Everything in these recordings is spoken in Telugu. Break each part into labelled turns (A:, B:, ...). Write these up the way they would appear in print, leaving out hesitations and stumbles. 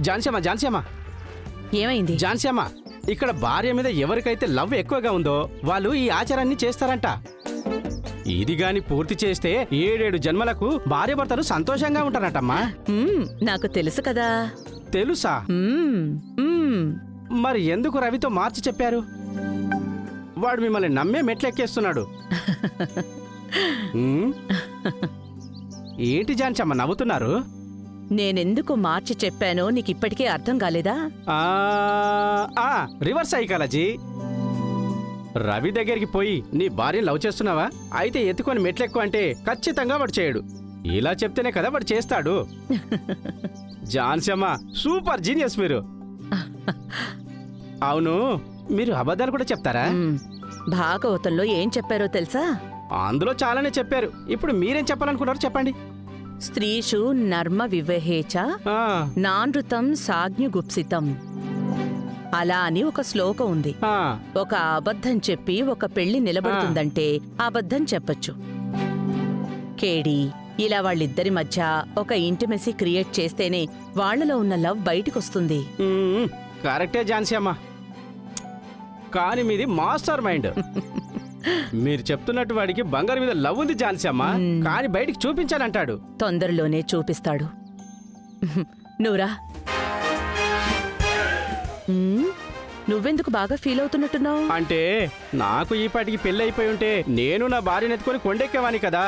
A: ఝాన్సీ
B: ఏమైంది?
A: ఝాన్సీ, ఇక్కడ భార్య మీద ఎవరికైతే లవ్ ఎక్కువగా ఉందో వాళ్ళు ఈ ఆచారాన్ని చేస్తారంట. ఇది గాని పూర్తి చేస్తే 7 జన్మలకు భార్యాభర్తలు సంతోషంగా ఉంటారటమ్మా.
B: నాకు తెలుసు కదా.
A: తెలుసా? మరి ఎందుకు రవితో మార్చి చెప్పారు? వాడు మిమ్మల్ని నమ్మే మెట్లెక్కేస్తున్నాడు. ఏంటి ఝాన్సీ నవ్వుతున్నారు?
B: నేనెందుకు మార్చి చెప్పానో నీకిప్పటికీ అర్థం కాలేదా?
A: Reverse psychology. రవి దగ్గరికి పోయి నీ భార్యను లవ్ చేస్తున్నావా, అయితే ఎత్తుకొని మెట్లెక్కు అంటే ఖచ్చితంగా వాడు చేయడు. ఇలా చెప్తేనే కదా వాడు చేస్తాడు. ఝాన్సీ సూపర్ జీనియస్ మీరు. అవును, మీరు అబద్ధాలు కూడా చెప్తారా?
B: భాగవతంలో ఏం చెప్పారో తెలుసా?
A: అందులో చాలానే చెప్పారు. ఇప్పుడు మీరేం చెప్పాలనుకున్నారో చెప్పండి.
B: స్త్రీషు నర్మ వివహేచ నానృతం సాజ్ఞుగుప్సితం అలా అని ఒక శ్లోకం ఉంది. ఒక అబద్ధం చెప్పి ఒక పెళ్లి నిలబడుతుందంటే అబద్ధం చెప్పొచ్చు. కేడి ఇలా వాళ్ళిద్దరి మధ్య ఒక ఇంటిమెసీ క్రియేట్ చేస్తేనే వాళ్లలో ఉన్న లవ్ బయటికొస్తుంది.
A: కరెక్టే ఝాన్సీ, కానీ మీది మాస్టర్ మైండ్. మీరు చెప్తున్నట్టు వాడికి బంగారు మీద లవ్ ఉంది ఝాన్సీ, కానీ బయటికి చూపించాలంటాడు.
B: తొందరలోనే చూపిస్తాడు. నువ్వురా. నువ్వెందుకు బాగా ఫీల్ అవుతున్నట్టున్నావు?
A: అంటే నాకు ఈ పాటికి పెళ్లి అయిపోయి ఉంటే నేను నా భార్యను ఎత్తుకొని కొండెక్కేవాని కదా.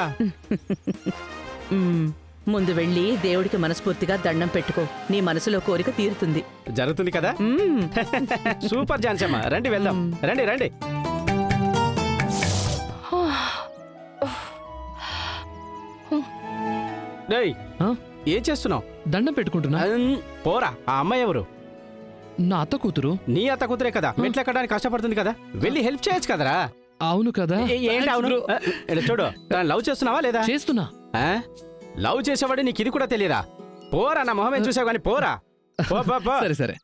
B: ముందు వెళ్ళి దేవుడికి మనస్ఫూర్తిగా దండం పెట్టుకో. నీ మనసులో కోరిక తీరుతుంది.
A: జరుగుతుంది కదా. సూపర్ ఝాన్సీ, రండి వెళ్దాం. రండి రండి. ఏం చేస్తున్నావు?
C: దండం పెట్టుకుంటున్నా.
A: పోరా. ఆ అమ్మాయి ఎవరు?
C: నా అత్త కూతురు.
A: నీ అత్త కూతురే కదా, మెట్లెక్కడానికి కష్టపడుతుంది కదా, వెళ్ళి హెల్ప్ చేయొచ్చు కదరా.
C: అవును కదా.
A: ఏంటి అవును? చూడు, లవ్ చేస్తున్నావా లేదా?
C: చేస్తున్నా.
A: లవ్ చేసేవాడు నీకు ఇది కూడా తెలియరా? పోరా, నా మొహమే చూసావు కానీ పోరా.
C: సరే సరే.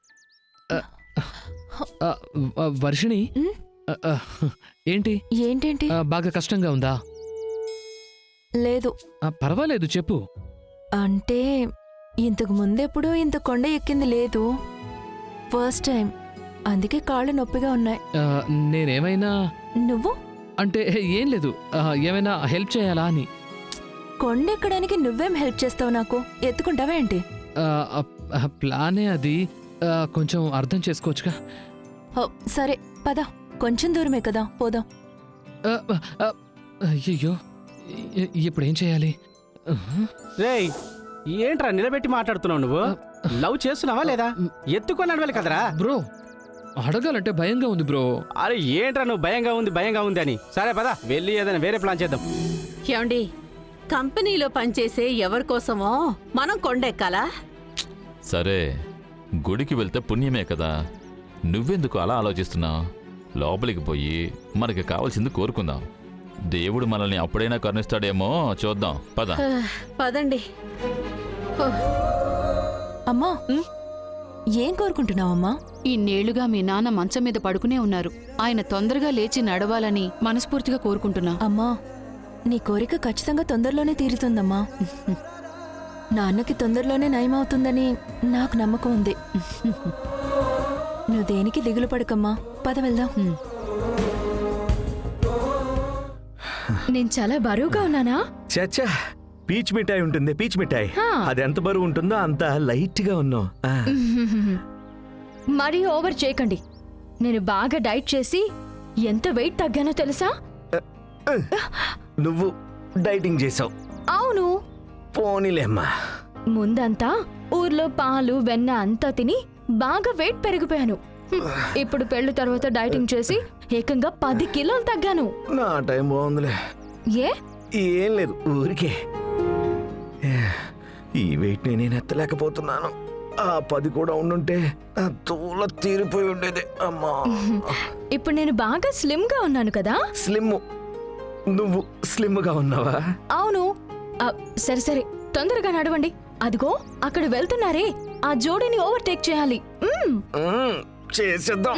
C: వర్షిణి,
D: ఏంటేంటి?
C: బాగా కష్టంగా ఉందా?
D: లేదు.
C: పర్వాలేదు, చెప్పు.
D: అంటే ఇంతకు ముందెప్పుడు ఇంత కొండ ఎక్కింది లేదు, ఫస్ట్ టైం. అందుకే కాళ్ళు నొప్పిగా ఉన్నాయి.
C: నేనేమైనా?
D: నువ్వు?
C: అంటే ఏం లేదు, ఏమైనా హెల్ప్ చేయాలా అని.
D: కొండ ఎక్కడానికి నువ్వేం హెల్ప్ చేస్తావు? నాకు ఎత్తుకుంటావా ఏంటి?
C: ప్లానే అది, కొంచెం అర్థం చేసుకోవచ్చుగా.
D: సరే పద, కొంచెం దూరమే కదా, పోదాం.
C: అయ్యో, ఇప్పుడు ఏం చేయాలి?
A: రేయ్, ఏంట్రా నిలబెట్టి మాట్లాడుతున్నావు? నువ్వు లవ్ చేస్తున్నావా లేదా? ఎత్తుకొని నడవాలి కదరా.
C: బ్రో, అడగాలంటే భయంగా ఉంది బ్రో.
A: అరే ఏంట్రా నువ్వు భయంగా ఉంది అని? సరే పద, వెళ్ళి ఏదైనా వేరే ప్లాన్ చేద్దాం.
B: ఏమండి, కంపెనీలో పనిచేసే ఎవరి కోసమో మనం కొండెక్కాలా?
E: సరే, గుడికి వెళ్తే పుణ్యమే కదా, నువ్వెందుకు అలా ఆలోచిస్తున్నావు? లోపలికి పోయి మనకి కావాల్సింది కోరుకుందాం. దేవుడు మనల్ని అప్పుడైనా కరుణిస్తాడేమో చూద్దాం.
B: పదండి.
D: అమ్మా, ఏం కోరుకుంటున్నావమ్మా?
F: ఇన్నేళ్లుగా మీ నాన్న మంచం మీద పడుకునే ఉన్నారు. ఆయన తొందరగా లేచి నడవాలని మనస్ఫూర్తిగా కోరుకుంటున్నా.
D: అమ్మా, నీ కోరిక ఖచ్చితంగా తొందరలోనే తీరుతుందమ్మా. నాన్నకి తొందరలోనే నయమవుతుందని నాకు నమ్మకం ఉంది. నువ్వు దేనికి దిగులు పడకమ్మా, పద వెళ్దాం.
G: నేను చాలా బరువుగా ఉన్నానా?
H: చచ్చా, పీచ్ మిఠాయి ఉంటుంది, పీచ్ మిఠాయి. అది ఎంత బరువు ఉంటుందో అంత లైట్ గా ఉన్నావు.
G: మరీ ఓవర్ చేయకండి. నేను బాగా డైట్ చేసి ఎంత వెయిట్ తగ్గానో తెలుసా?
H: నువ్వు డైటింగ్ చేసావు?
G: అవును.
H: పోనీలేమ్మా.
G: ముందంతా ఊర్లో పాలు వెన్న అంతా తిని బాగా వెయిట్ పెరిగిపోయాను. ఇప్పుడు పెళ్లి తర్వాత డైటింగ్ చేసి ఏకంగా 10 కిలోలు తగ్గాను.
H: నా టైం బాగుందిలే. ఏం లేదు, ఊరికే. ఈ వెయిట్ నేను ఎత్తలేకపోతున్నాను. ఆ 10 కూడా ఉండుంటే తూల తీరిపోయి ఉండేది. అమ్మా,
G: ఇప్పుడు నేను బాగా స్లిమ్ గా ఉన్నాను కదా.
H: స్లిమ్? నువ్వు స్లిమ్ గా ఉన్నావా?
G: అవును. సరే సరే, తొందరగా నడవండి. అదిగో అక్కడ వెళ్తున్నారే, ఆ జోడీని ఓవర్టేక్ చేయాలి.
H: చేసేద్దాం.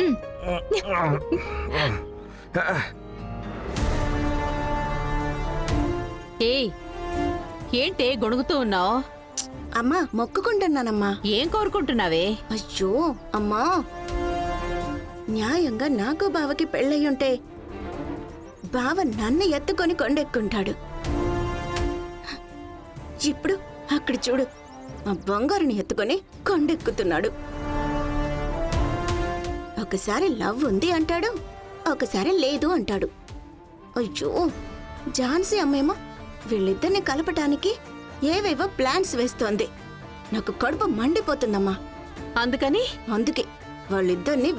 B: ఏంటే గొణుగుతూ ఉన్నావు?
I: అమ్మా మొక్కుకుంటున్నానమ్మా.
B: ఏం కోరుకుంటున్నావే?
I: అయ్యో అమ్మా, న్యాయంగా నాకు బావకి పెళ్ళయ్యుంటే బావ నన్ను ఎత్తుకొని కొండెక్కుంటాడు. ఇప్పుడు అక్కడ చూడు, ఆ బంగారుని ఎత్తుకొని కొండెక్కుతున్నాడు. ఒకసారి లవ్ ఉంది అంటాడు, ఒకసారి లేదు అంటాడు. అయ్యో, ఝాన్సీ అమ్మేమో వీళ్ళిద్దరిని కలపటానికి ఏవేవో ప్లాన్స్ వేస్తోంది. నాకు కడుపు మండిపోతుందమ్మా. అందుకే వాళ్ళిద్దరిని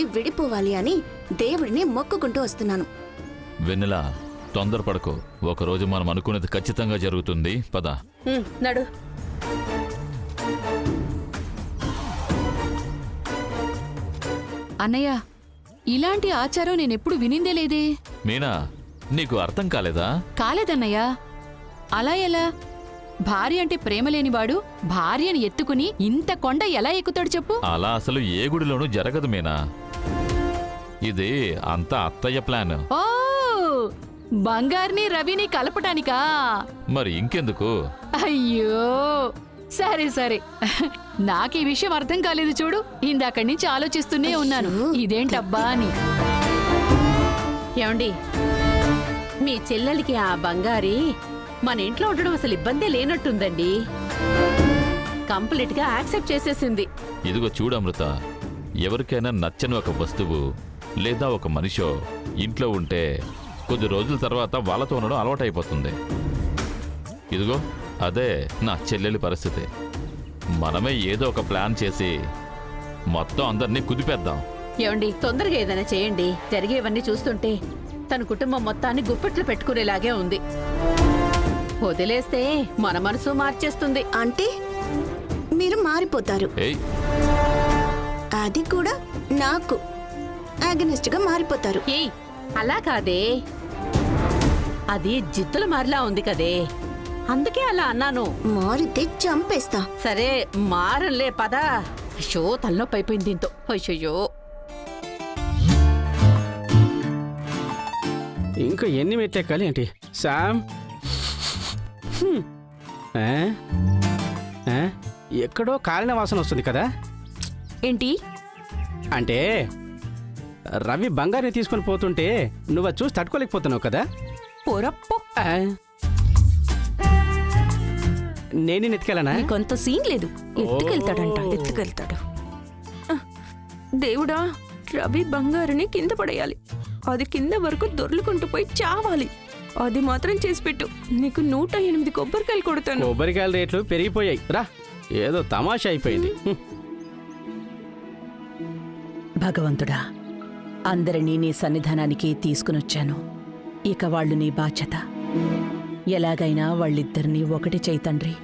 I: విడిపోవాలి అని దేవుడిని మొక్కుకుంటూ వస్తున్నాను.
E: వెన్నెల, తొందరపడకు. ఒకరోజు మనం అనుకునేది ఖచ్చితంగా జరుగుతుంది. పద.
B: నడు.
F: అన్నయ్య, ఇలాంటి ఆచారం నేనెప్పుడు వినిందే లేదే.
E: మీనా, నీకు అర్థం కాలేదా?
F: కాలేదన్నయ్య. అలా ఎలా? భార్య అంటే ప్రేమ లేనివాడు భార్యని ఎత్తుకుని ఇంత కొండ ఎలా ఎక్కుతాడు చెప్పు?
E: అలా అసలు ఏ గుడిలోనూ జరగదు మీనా. ఇది అంతా అత్తయ్య ప్లాన్.
F: ఓ, బంగార్ని రవిని కలపటానికా?
E: మరి ఇంకెందుకు?
F: అయ్యో, సరే సరే, నాకు ఈ విషయం అర్థం కాలేదు చూడు. ఇందాకడి నుంచి ఆలోచిస్తూనే ఉన్నాను ఇదేంటబ్బా అని.
B: ఏమండి, మీ చెల్లెలికి ఆ బంగారి మన ఇంట్లో ఉండడం అసలు ఇబ్బందే లేనట్టుందండి. కంప్లీట్ గా యాక్సెప్ట్ చేసేసింది.
E: ఇదిగో చూడు అమృత, ఎవరికైనా నచ్చని ఒక వస్తువు లేదా ఒక మనిషో ఇంట్లో ఉంటే కొద్ది రోజుల తర్వాత వాళ్ళతో ఉండడం అలవాటైపోతుంది. ఇదిగో అదే నా చెల్లెలి పరిస్థితి. మనమే ఏదో ఒక ప్లాన్ చేసి మొత్తం అందరినీ కుదిపేద్దాం.
B: ఏమండి, తొందరగా ఏదైనా చేయండి. జరిగేవన్నీ చూస్తుంటే తన కుటుంబం మొత్తాన్ని గుప్పెట్లు పెట్టుకునేలాగే ఉంది. వదిలేస్తే మన మనసు మార్చేస్తుంది.
I: అంటే మీరు మారిపోతారు,
E: ఏయ్,
I: అది కూడా నాకు అగెనిస్ట్ గా మారిపోతారు.
B: ఏయ్, అలా కాదే, అది జిత్తుల మారిలా ఉంది కదే, అందుకే అలా అన్నాను.
I: మారితే చంపేస్తా.
B: సరే మారంలే, పద. అయ్యో, తలనొప్పి అయిపోయింది దీంతో. అయ్యో,
A: ఇంకా ఎన్ని మెట్లెక్కాలి ఏంటి శామ్? ఆ? ఆ? ఎక్కడో కాలిన వాసన వస్తుంది కదా.
D: ఏంటి?
A: అంటే రవి బంగారుని తీసుకొని పోతుంటే నువ్వు అది చూసి తట్టుకోలేకపోతున్నావు కదా.
D: పొరప్పో,
A: ఆ? నేను ఎత్తుకెళ్ళనా?
D: కొంత సీన్ లేదు. ఎత్తుకెళ్తాడు. దేవుడా, రవి బంగారుని కింద పడేయాలి. అది కింద వరకు దొర్లుకుంటూ పోయి చావాలి. అది మాత్రం చేసి పెట్టు. నీకు 108 కొబ్బరికాయలు కొడతాను.
A: కొబ్బరికాయల రేట్లు పెరిగిపోయాయి రా. ఏదో తమాషా అయిపోయింది.
B: భగవంతుడా, అందరినీ నీ సన్నిధానానికి తీసుకునొచ్చాను. ఇక వాళ్ళు నీ బాధ్యత. ఎలాగైనా వాళ్ళిద్దరినీ ఒకటి చేయి తండ్రి.